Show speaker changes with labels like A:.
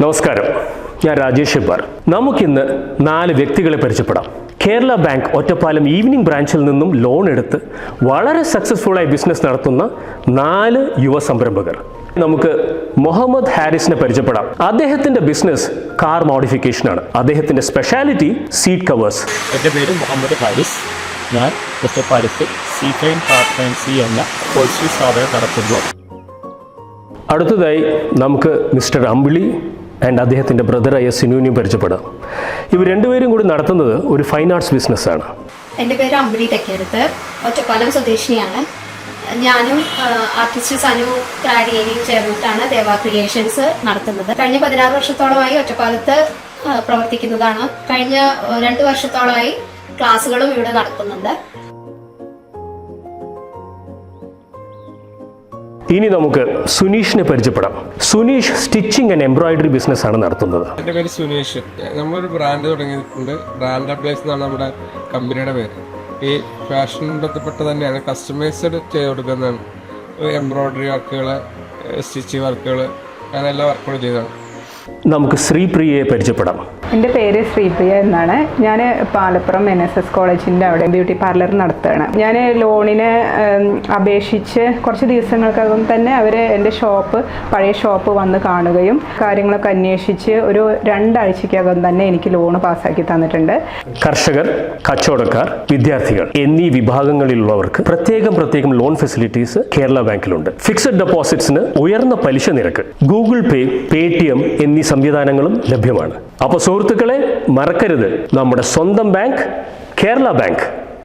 A: നമസ്കാരം, ഞാൻ രാജേഷ് ഹെബ്ബാർ. നമുക്കിന്ന് 4 വ്യക്തികളെ പരിചയപ്പെടാം. കേരള ബാങ്ക് ഒറ്റപ്പാലം ഈവനിംഗ് ബ്രാഞ്ചിൽ നിന്നും ലോൺ എടുത്ത് വളരെ സക്സസ്ഫുള്ളായി ബിസിനസ് നടത്തുന്ന 4 യുവ സംരംഭകർ. നമുക്ക് മുഹമ്മദ് ഹാരിസിനെ പരിചയപ്പെടാം. അദ്ദേഹത്തിന്റെ ബിസിനസ് കാർ മോഡിഫിക്കേഷൻ ആണ്. അദ്ദേഹത്തിന്റെ സ്പെഷ്യാലിറ്റി സീറ്റ് കവേഴ്സ്.
B: എൻ്റെ പേര് മുഹമ്മദ് ഹാരിസ്. ഞാൻ ഒറ്റപ്പാലത്ത് സീഫൈൻ കാർ ഫാൻസി എന്ന ഹോൾസെയിൽ സ്ഥാപനം നടത്തുന്നു.
A: അടുത്തതായി നമുക്ക് മിസ്റ്റർ അമ്പിളി ആൻഡ് അദ്ദേഹത്തിൻ്റെ ബ്രദറായ സിനുവിനെയും പരിചയപ്പെടാം. ഇവർ രണ്ടുപേരും കൂടി നടത്തുന്നത് ഒരു ഫൈൻ ആർട്സ് ബിസിനസ്സാണ്.
C: എൻ്റെ പേര് അമ്പിളി തെക്കേടത്ത്, ഒറ്റപ്പാലം സ്വദേശിനിയാണ്. ഞാനും ആർട്ടിസ്റ്റ് സനു ക്രാഡിയേനിയും ചേർന്നിട്ടാണ് ദേവ ക്രിയേഷൻസ് നടത്തുന്നത്. കഴിഞ്ഞ 16 വർഷത്തോളമായി ഒറ്റപ്പാലത്ത് പ്രവർത്തിക്കുന്നതാണ്. കഴിഞ്ഞ 2 വർഷത്തോളമായി ക്ലാസ്സുകളും ഇവിടെ നടത്തുന്നുണ്ട്.
A: ഇനി നമുക്ക് സുനീഷിനെ പരിചയപ്പെടാം. Suneesh stitching and embroidery business ആണ് നടത്തുന്നത്.
D: എൻ്റെ പേര് സുനീഷ്. നമ്മളൊരു ബ്രാൻഡ് തുടങ്ങിയിട്ടുണ്ട്. ബ്രാൻഡ് അപ്ലൈസ് എന്നാണ് നമ്മുടെ കമ്പനിയുടെ പേര്. ഈ ഫാഷൻ ബന്ധപ്പെട്ട് തന്നെയാണ് കസ്റ്റമൈസ്ഡ് ചെയ്ത് കൊടുക്കുന്നതാണ്. എംബ്രോയിഡറി വർക്കുകൾ, സ്റ്റിച്ചിങ് വർക്കുകൾ, അങ്ങനെ എല്ലാ വർക്കുകളും ചെയ്തതാണ്.
A: നമുക്ക് ശ്രീപ്രിയയെ പരിചയപ്പെടാം.
E: എൻ്റെ പേര് ശ്രീപ്രിയ എന്നാണ്. ഞാൻ പാലപ്പുറം NSS കോളേജിൻ്റെ അവിടെ ബ്യൂട്ടി പാർലർ നടത്തുകയാണ്. ഞാൻ ലോണിന് അപേക്ഷിച്ച് കുറച്ച് ദിവസങ്ങൾക്കകം തന്നെ അവർ എൻ്റെ പഴയ ഷോപ്പ് വന്ന് കാണുകയും കാര്യങ്ങളൊക്കെ അന്വേഷിച്ച് ഒരു 2 ആഴ്ചക്കകം തന്നെ എനിക്ക് ലോണ് പാസ്സാക്കി തന്നിട്ടുണ്ട്.
A: കർഷകർ, കച്ചവടക്കാർ, വിദ്യാർത്ഥികൾ എന്നീ വിഭാഗങ്ങളിലുള്ളവർക്ക് പ്രത്യേകം ലോൺ ഫെസിലിറ്റീസ് കേരള ബാങ്കിലുണ്ട്. ഫിക്സഡ് ഡെപ്പോസിറ്റ്സിന് ഉയർന്ന പലിശ നിരക്ക്, ഗൂഗിൾ പേ, പേടിഎം എന്നീ സംവിധാനങ്ങളും ലഭ്യമാണ്. അപ്പോൾ സുഹൃത്തുക്കളെ, മറക്കരുത്, നമ്മുടെ സ്വന്തം ബാങ്ക് കേരള ബാങ്ക്.